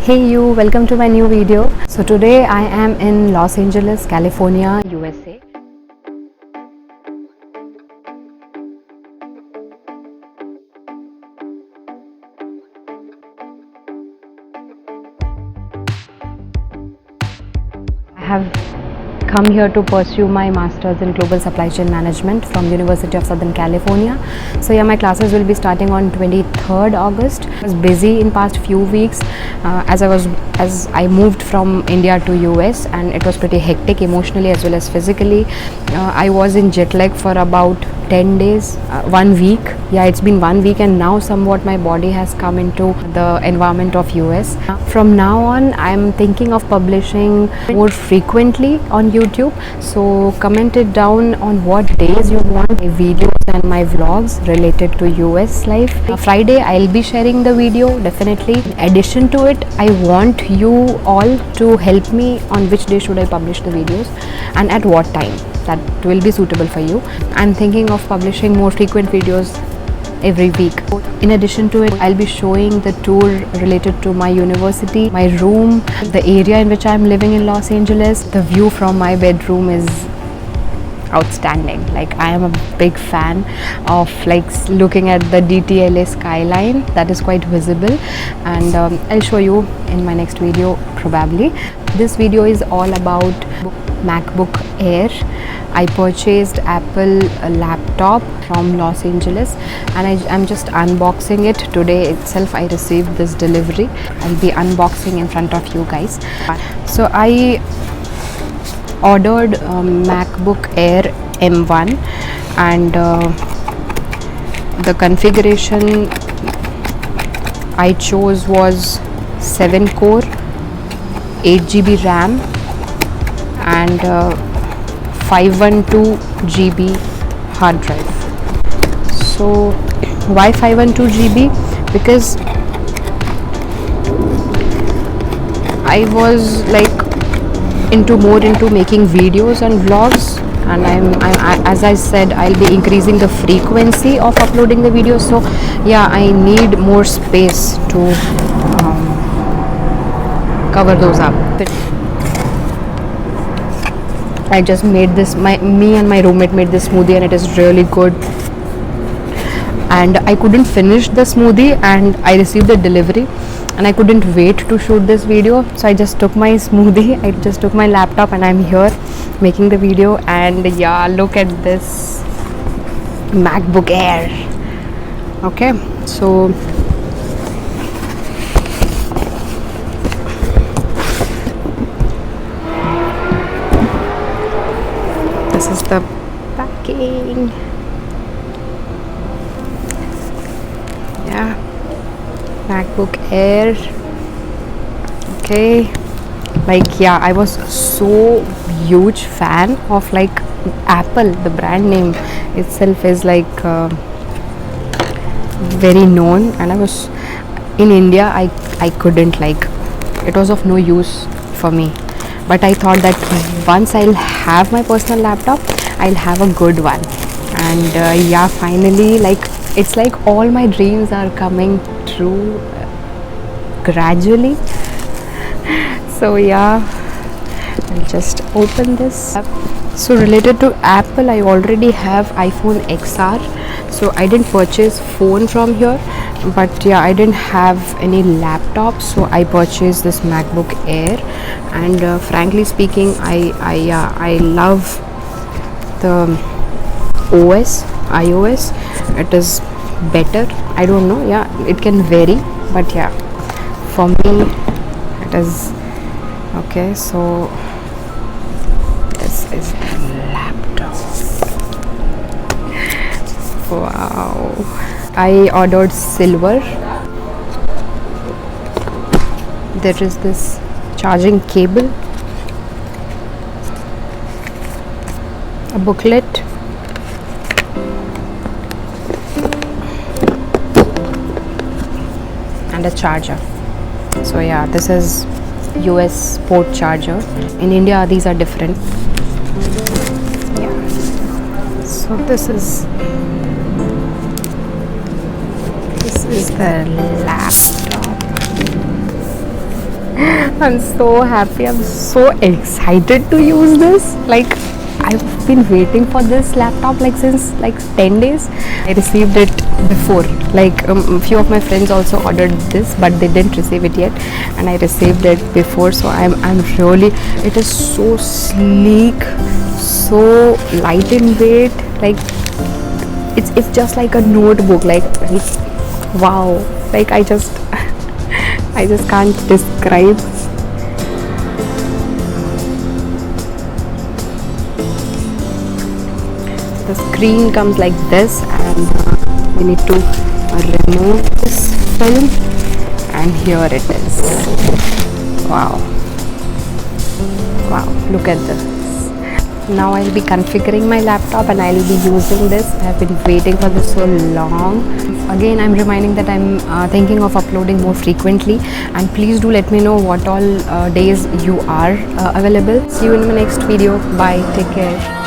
Hey you, welcome to my new video. So today I am in Los Angeles, California, USA. I have come here to pursue my masters in global supply chain management from University of Southern California. So yeah, my classes will be starting on 23rd August. I was busy in past few weeks as I moved from India to US, and it was pretty hectic emotionally as well as physically. I was in jet lag for about 10 days, 1 week. Yeah, it's been 1 week, and now somewhat my body has come into the environment of US. From now on, I'm thinking of publishing more frequently on YouTube. So comment it down on what days you want my videos and my vlogs related to US life. Friday, I'll be sharing the video definitely. In addition to it, I want you all to help me on which day should I publish the videos and at what time that will be suitable for you. I'm thinking of publishing more frequent videos every week. In addition to it, I'll be showing the tour related to my university, my room, the area in which I'm living in Los Angeles. The view from my bedroom is outstanding. Like, I am a big fan of looking at the DTLA skyline that is quite visible, and I'll show you in my next video probably. This video is all about MacBook Air. I purchased Apple laptop from Los Angeles, and I'm just unboxing it today itself. I received this delivery. I'll be unboxing in front of you guys. So I ordered MacBook Air M1, and the configuration I chose was 7 core, 8 GB RAM, and 512 GB hard drive. So why 512 GB? Because I was into making videos and vlogs, and as I said, I'll be increasing the frequency of uploading the videos. So yeah, I need more space to cover those up. I just made this, me and my roommate made this smoothie, and it is really good. And I couldn't finish the smoothie, and I received the delivery, and I couldn't wait to shoot this video. So I just took my smoothie, I just took my laptop, and I'm here making the video. And yeah, look at this MacBook Air. Okay, so this is the packing. Yeah, MacBook Air. Okay, yeah, I was so huge fan of Apple. The brand name itself is very known, and I was in India. I couldn't it was of no use for me. But I thought that once I'll have my personal laptop, I'll have a good one. And yeah, finally, it's like all my dreams are coming true gradually. So yeah, I'll just open this up. So related to Apple, I already have iPhone XR. So I didn't purchase phone from here, but yeah, I didn't have any laptop, so I purchased this MacBook Air. And frankly speaking, I love the iOS. It is better. I don't know, yeah, it can vary, but yeah, for me it is okay. So this is the laptop. Wow, I ordered silver. There is this charging cable, a booklet, and a charger. So yeah, this is US port charger. In India these are different. Yeah, so this is the laptop. I'm so happy. I'm so excited to use this. Like, I've been waiting for this laptop like since like 10 days. I received it before. Like a few of my friends also ordered this, but they didn't receive it yet, and I received it before. So I'm really. It is so sleek, so light in weight. Like it's just like a notebook. Like wow. Like I just I just can't describe. The screen comes like this, and we need to remove this film, and here it is. Wow, wow, look at this. Now I'll be configuring my laptop and I'll be using this. I've been waiting for this so long. Again, I'm reminding that I'm thinking of uploading more frequently, and please do let me know what all days you are available. See you in my next video. Bye, take care.